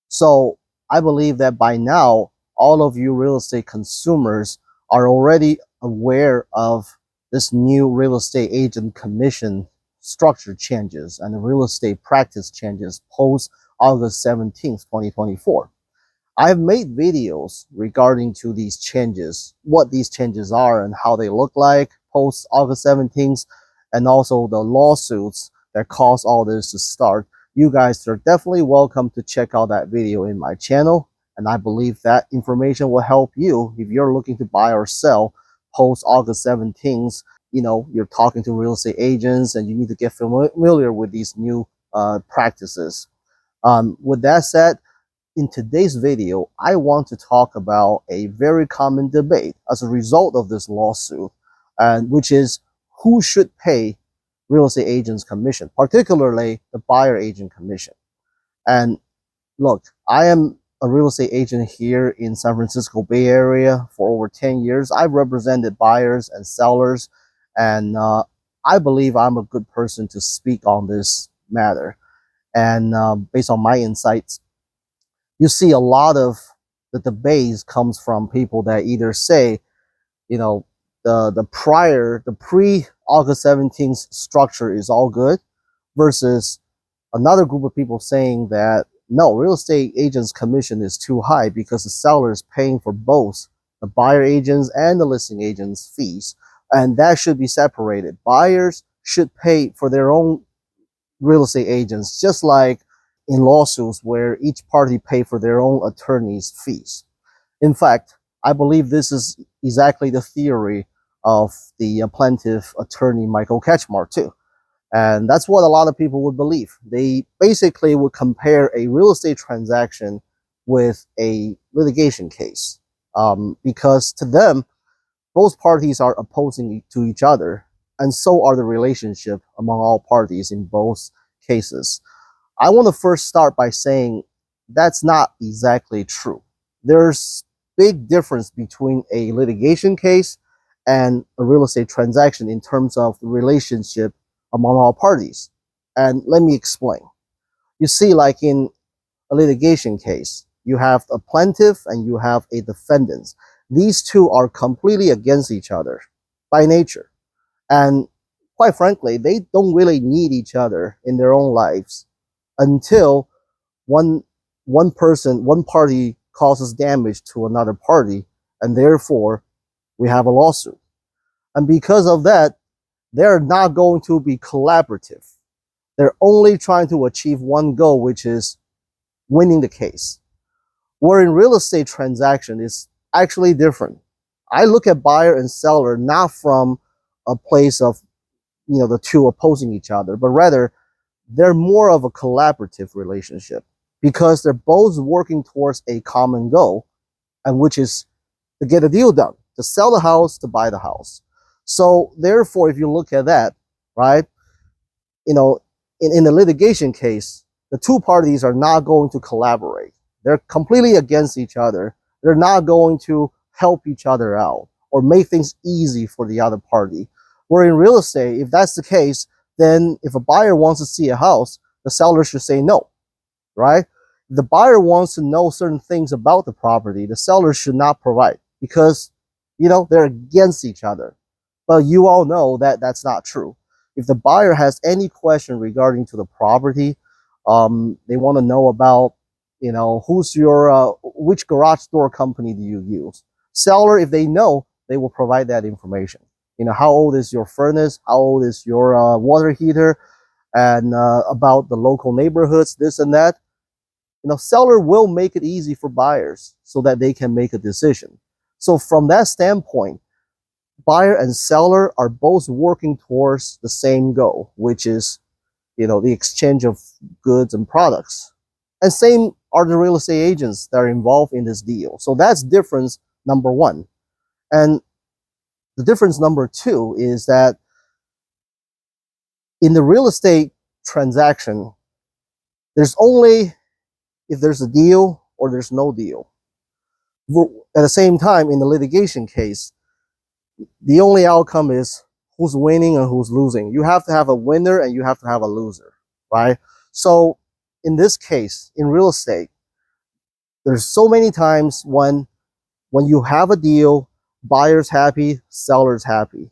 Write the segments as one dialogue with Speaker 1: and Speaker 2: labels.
Speaker 1: So I believe that by now, all of you real estate consumers are already aware of this new real estate agent commission structure changes and the real estate practice changes post August 17th, 2024. I've made videos regarding to these changes, what these changes are and how they look like post August 17th, and also the lawsuits that caused all this to start. You guys are definitely welcome to check out that video in my channel. And I believe that information will help you if you're looking to buy or sell post August 17th. You know, you're talking to real estate agents and you need to get familiar with these new practices. With that said, in today's video, I want to talk about a very common debate as a result of this lawsuit, and which is who should pay real estate agents commission, particularly the buyer agent commission. And look, I am a real estate agent here in San Francisco Bay Area for over 10 years. I've represented buyers and sellers, and I believe I'm a good person to speak on this matter. And based on my insights, you see a lot of the debates comes from people that either say, you know, the pre August 17th structure is all good, versus another group of people saying that no, real estate agents commission is too high because the seller is paying for both the buyer agents and the listing agents fees, and that should be separated. Buyers should pay for their own real estate agents, just like in lawsuits where each party pay for their own attorney's fees. In fact, I believe this is exactly the theory of the plaintiff attorney Michael Ketchmark too. And that's what a lot of people would believe. They basically would compare a real estate transaction with a litigation case, because to them, both parties are opposing to each other, and so are the relationship among all parties in both cases. I want to first start by saying that's not exactly true. There's big difference between a litigation case and a real estate transaction in terms of the relationship among all parties. And let me explain. You see, like in a litigation case, you have a plaintiff and you have a defendant. These two are completely against each other by nature. And quite frankly, they don't really need each other in their own lives until one party causes damage to another party, and therefore we have a lawsuit. And because of that, they're not going to be collaborative. They're only trying to achieve one goal, which is winning the case. Where in real estate transaction is actually different. I look at buyer and seller not from a place of, you know, the two opposing each other, but rather they're more of a collaborative relationship because they're both working towards a common goal, and which is to get a deal done, to sell the house, to buy the house. So therefore, if you look at that, right, you know, in a litigation case, the two parties are not going to collaborate. They're completely against each other. They're not going to help each other out or make things easy for the other party. Where in real estate, if that's the case, then if a buyer wants to see a house, the seller should say no, right? If the buyer wants to know certain things about the property, the seller should not provide because, you know, they're against each other. But you all know that that's not true. If the buyer has any question regarding to the property, they want to know about, you know, who's your, which garage door company do you use? Seller, if they know, they will provide that information. You know, how old is your furnace? How old is your water heater? And about the local neighborhoods, this and that. You know, seller will make it easy for buyers so that they can make a decision. So from that standpoint, buyer and seller are both working towards the same goal, which is, you know, the exchange of goods and products. And same are the real estate agents that are involved in this deal. So that's difference number one. And the difference number two is that in the real estate transaction, there's only if there's a deal or there's no deal. At the same time, in the litigation case, the only outcome is who's winning and who's losing. You have to have a winner and you have to have a loser, right? So in this case, in real estate, there's so many times when you have a deal, buyers happy, sellers happy,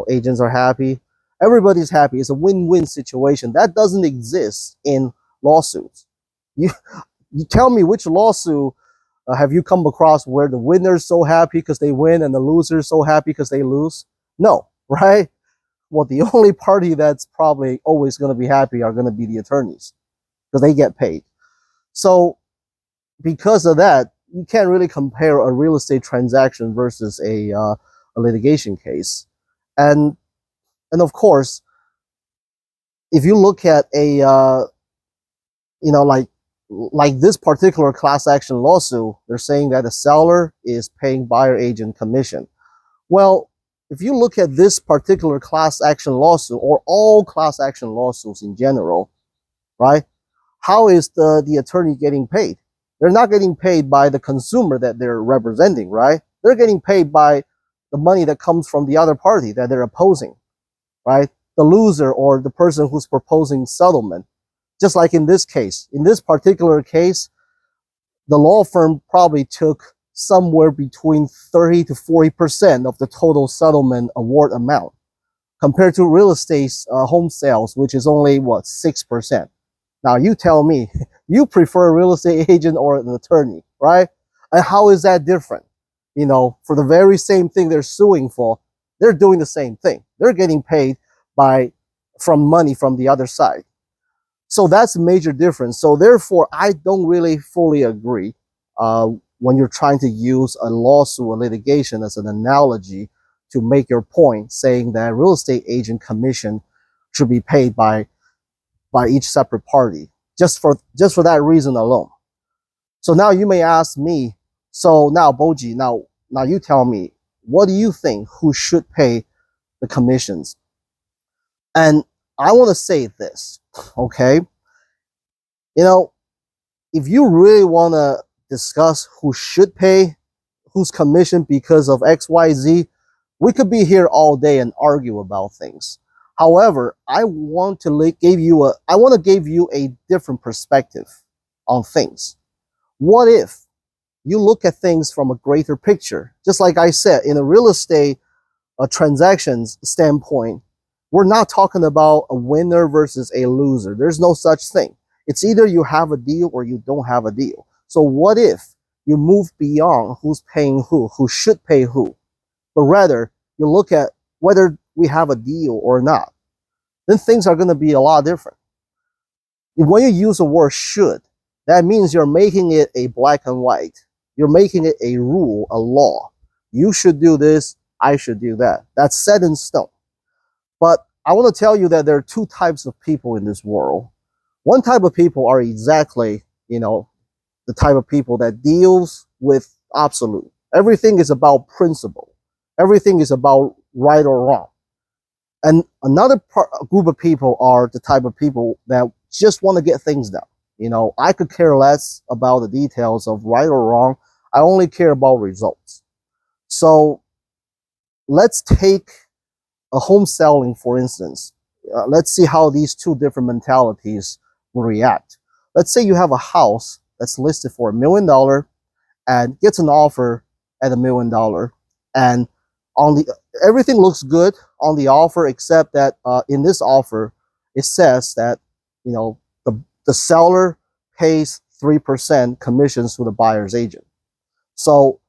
Speaker 1: agents are happy, everybody's happy. It's a win-win situation. That doesn't exist in lawsuits. You you tell me which lawsuit have you come across where the winner's so happy because they win and the loser's so happy because they lose? No, right? Well, the only party that's probably always going to be happy are going to be the attorneys because they get paid. So because of that, you can't really compare a real estate transaction versus a litigation case. And of course, if you look at like this particular class action lawsuit, they're saying that the seller is paying buyer agent commission. Well, if you look at this particular class action lawsuit or all class action lawsuits in general, right? How is the attorney getting paid? They're not getting paid by the consumer that they're representing, right? They're getting paid by the money that comes from the other party that they're opposing, right? The loser or the person who's proposing settlement. Just like in this case, in this particular case, the law firm probably took somewhere between 30 to 40% of the total settlement award amount compared to real estate home sales, which is only, what, 6%. Now, you tell me, you prefer a real estate agent or an attorney, right? And how is that different? For the very same thing they're suing for, they're doing the same thing. They're getting paid from money from the other side. So that's a major difference. So therefore, I don't really fully agree when you're trying to use a lawsuit or litigation as an analogy to make your point, saying that real estate agent commission should be paid by each separate party, just for that reason alone. So now you may ask me, so now Bojie, now you tell me, what do you think who should pay the commissions? And I want to say this, okay? If you really want to discuss who should pay whose commission because of XYZ, we could be here all day and argue about things. However, I want to give you a different perspective on things. What if you look at things from a greater picture? Just like I said, in a real estate transactions standpoint, we're not talking about a winner versus a loser. There's no such thing. It's either you have a deal or you don't have a deal. So what if you move beyond who's paying who should pay who, but rather you look at whether we have a deal or not? Then things are going to be a lot different. When you use the word should, that means you're making it a black and white. You're making it a rule, a law. You should do this, I should do that. That's set in stone. But I want to tell you that there are two types of people in this world. One type of people are exactly, the type of people that deals with absolute. Everything is about principle. Everything is about right or wrong. And another group of people are the type of people that just want to get things done. I could care less about the details of right or wrong. I only care about results. So let's take a home selling, for instance. Let's see how these two different mentalities will react. Let's say you have a house that's listed for $1 million and gets an offer at $1 million, and everything looks good on the offer, except that in this offer it says that the seller pays 3% commissions to the buyer's agent. So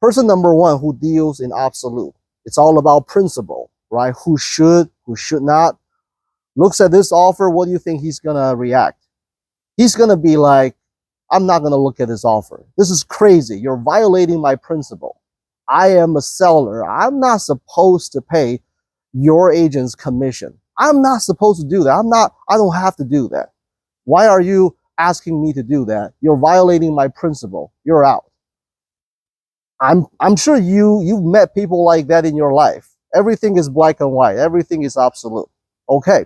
Speaker 1: person number one who deals in absolute, it's all about principle, right? Who should not, looks at this offer. What do you think he's gonna react? He's gonna be like, I'm not gonna look at this offer. This is crazy. You're violating my principle. I am a seller. I'm not supposed to pay your agent's commission. I'm not supposed to do that. I don't have to do that. Why are you asking me to do that? You're violating my principle. You're out. I'm sure you've met people like that in your life. Everything is black and white. Everything is absolute. Okay.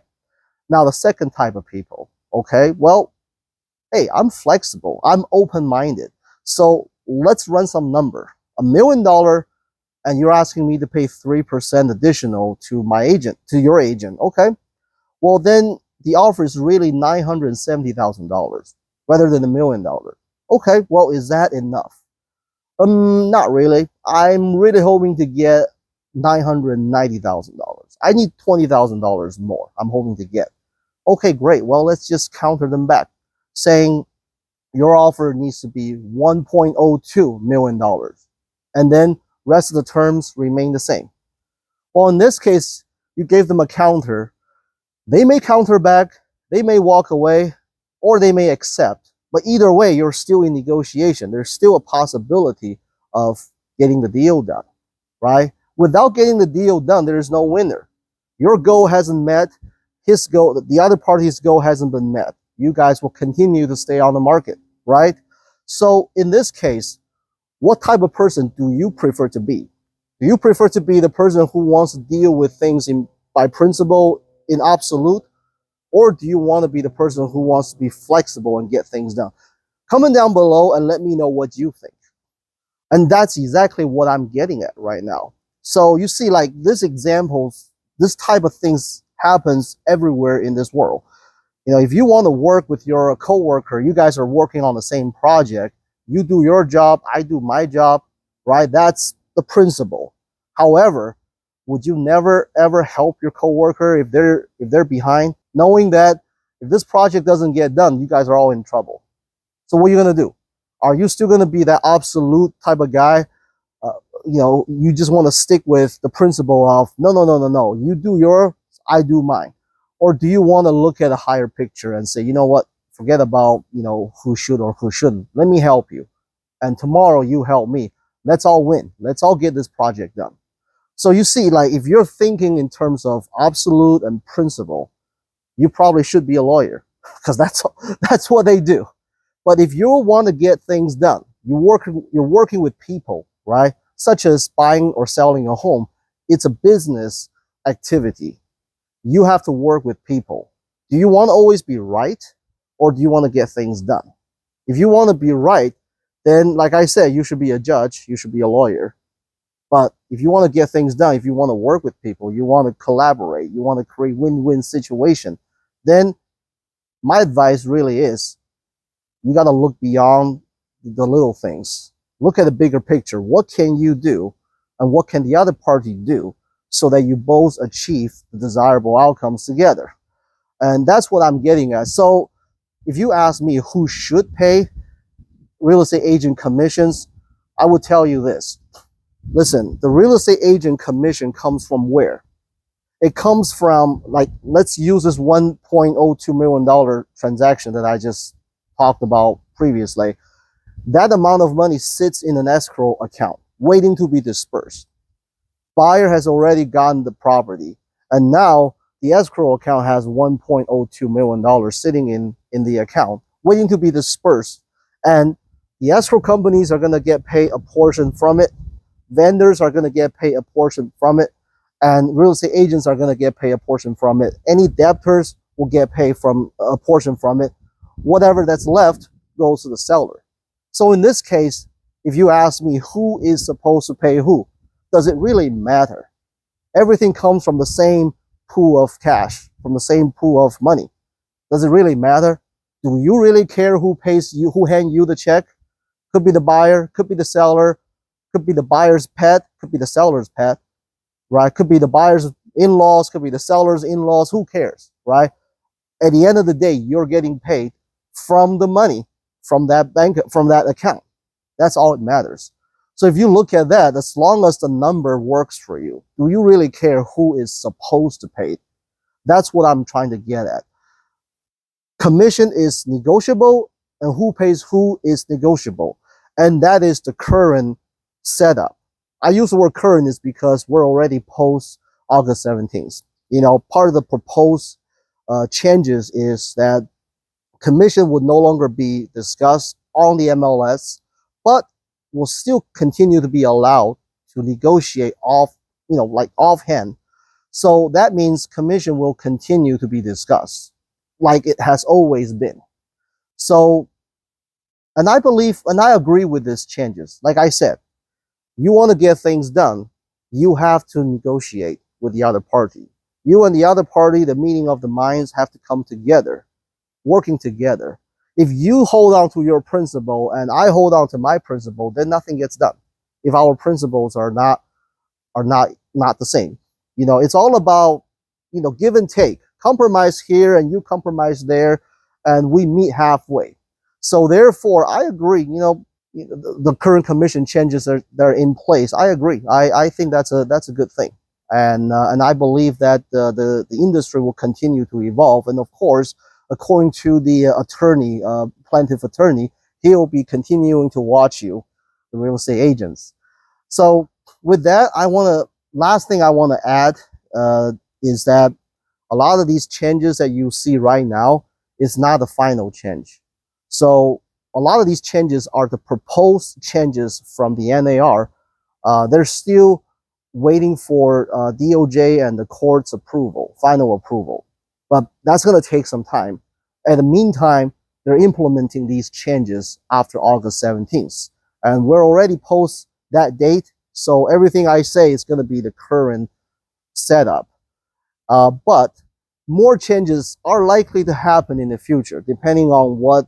Speaker 1: Now the second type of people. Okay. Well, hey, I'm flexible. I'm open-minded. So let's run some number. $1 million, and you're asking me to pay 3% additional to my agent, to your agent. Okay. Well, then the offer is really $970,000 rather than $1 million. Okay, well, is that enough? Not really. I'm really hoping to get $990,000. I need $20,000 more. I'm hoping to get. Okay, great. Well, let's just counter them back, saying your offer needs to be $1.02 million. And then rest of the terms remain the same. Well, in this case, you gave them a counter. They may counter back, they may walk away, or they may accept. But either way, you're still in negotiation. There's still a possibility of getting the deal done, right? Without getting the deal done, there is no winner. Your goal hasn't met, his goal, the other party's goal hasn't been met. You guys will continue to stay on the market, right? So in this case, what type of person do you prefer to be? Do you prefer to be the person who wants to deal with things by principle, in absolute, or do you want to be the person who wants to be flexible and get things done? Comment down below and let me know what you think. And that's exactly what I'm getting at right now. So you see, like, this examples, this type of things happens everywhere in this world. You know, if you want to work with your coworker, you guys are working on the same project, you do your job, I do my job, right? That's the principle. However, would you never ever help your coworker if they're behind, knowing that if this project doesn't get done, you guys are all in trouble? So what are you gonna do? Are you still gonna be that absolute type of guy? You just want to stick with the principle of no. You do yours, I do mine. Or do you want to look at a higher picture and say, you know what? Forget about who should or who shouldn't. Let me help you, and tomorrow you help me. Let's all win. Let's all get this project done. So you see, like, if you're thinking in terms of absolute and principle, you probably should be a lawyer because that's what they do. But if you want to get things done, you're working with people, right? Such as buying or selling a home. It's a business activity. You have to work with people. Do you want to always be right, or do you want to get things done? If you want to be right, then, like I said, you should be a judge, you should be a lawyer. But if you want to get things done, if you want to work with people, you want to collaborate, you want to create win-win situation, then my advice really is you got to look beyond the little things. Look at the bigger picture. What can you do, and what can the other party do, so that you both achieve the desirable outcomes together? And that's what I'm getting at. So if you ask me who should pay real estate agent commissions, I would tell you this. Listen, the real estate agent commission comes from where? It comes from, like, let's use this $1.02 million transaction that I just talked about previously. That amount of money sits in an escrow account waiting to be dispersed. Buyer has already gotten the property, and now the escrow account has $1.02 million sitting in the account waiting to be dispersed. And the escrow companies are going to get paid a portion from it, vendors are going to get paid a portion from it, and real estate agents are going to get paid a portion from it. Any debtors will get paid from a portion from it. Whatever that's left goes to the seller. So in this case, if you ask me who is supposed to pay who, does it really matter? Everything comes from the same pool of cash, from the same pool of money. Does it really matter? Do you really care who pays you, who hands you the check? Could be the buyer, could be the seller, could be the buyer's pet, could be the seller's pet, right? Could be the buyer's in-laws, could be the seller's in-laws, who cares, right? At the end of the day, you're getting paid from the money, from that bank, from that account. That's all it matters. So if you look at that, as long as the number works for you, do you really care who is supposed to pay? That's what I'm trying to get at. Commission is negotiable, and who pays who is negotiable. And that is the current setup. I use the word current is because we're already post August 17th. Part of the proposed changes is that commission would no longer be discussed on the MLS, but will still continue to be allowed to negotiate offhand. So that means commission will continue to be discussed like it has always been. So, and I believe, and I agree with these changes. Like I said, you want to get things done, you have to negotiate with the other party. You and the other party, the meeting of the minds have to come together, working together. If you hold on to your principle and I hold on to my principle, then nothing gets done. If our principles are not the same, it's all about give and take, compromise here and you compromise there, and we meet halfway. So therefore, I agree. The current commission changes that are in place. I agree. I think that's a good thing, and I believe that the industry will continue to evolve. And of course, according to the attorney, plaintiff attorney, he will be continuing to watch you, the real estate agents. So with that, last thing I want to add is that a lot of these changes that you see right now is not the final change. So a lot of these changes are the proposed changes from the NAR. They're still waiting for DOJ and the court's approval, final approval. But that's going to take some time. In the meantime, they're implementing these changes after August 17th. And we're already post that date. So everything I say is going to be the current setup. But more changes are likely to happen in the future, depending on what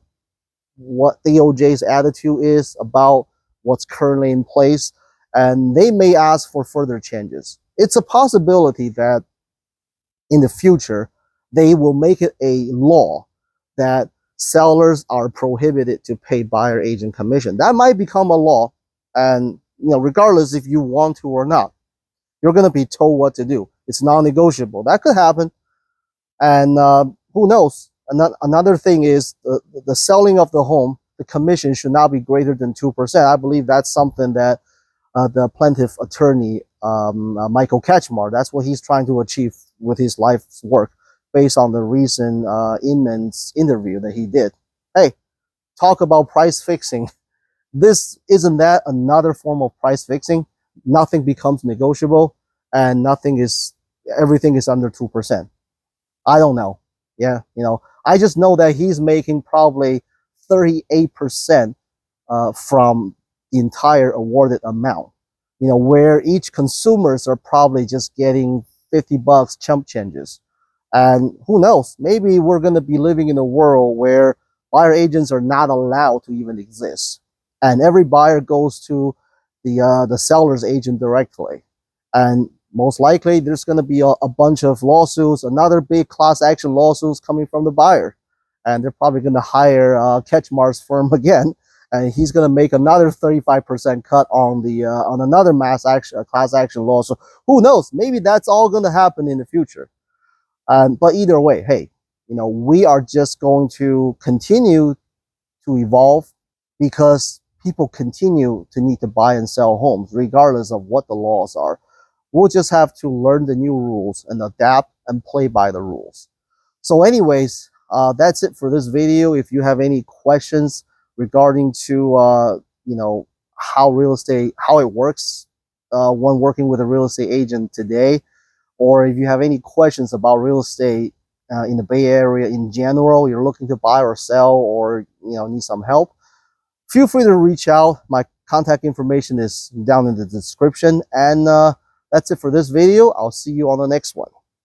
Speaker 1: DOJ's attitude is about what's currently in place, and they may ask for further changes. It's a possibility that in the future they will make it a law that sellers are prohibited to pay buyer agent commission. That might become a law, and regardless if you want to or not, you're going to be told what to do. It's non-negotiable. That could happen. And who knows? Another thing is the selling of the home, the commission should not be greater than 2%. I believe that's something that the plaintiff attorney, Michael Ketchmar, that's what he's trying to achieve with his life's work based on the recent Inman's interview that he did. Hey, talk about price fixing. Isn't that another form of price fixing? Nothing becomes negotiable and everything is under 2%. I don't know. Yeah, I just know that he's making probably 38% from the entire awarded amount. Where each consumers are probably just getting $50 chump changes. And who knows? Maybe we're going to be living in a world where buyer agents are not allowed to even exist, and every buyer goes to the seller's agent directly. And most likely there's going to be a bunch of lawsuits, another big class action lawsuits coming from the buyer, and they're probably going to hire Ketchmar's firm again, and he's going to make another 35% cut on another class action lawsuit. Who knows? Maybe that's all going to happen in the future. But either way, hey, we are just going to continue to evolve, because people continue to need to buy and sell homes regardless of what the laws are. We'll just have to learn the new rules and adapt and play by the rules. So anyways, that's it for this video. If you have any questions regarding to how it works when working with a real estate agent today, or if you have any questions about real estate in the Bay Area in general, you're looking to buy or sell, or need some help, feel free to reach out. My contact information is down in the description. And that's it for this video. I'll see you on the next one.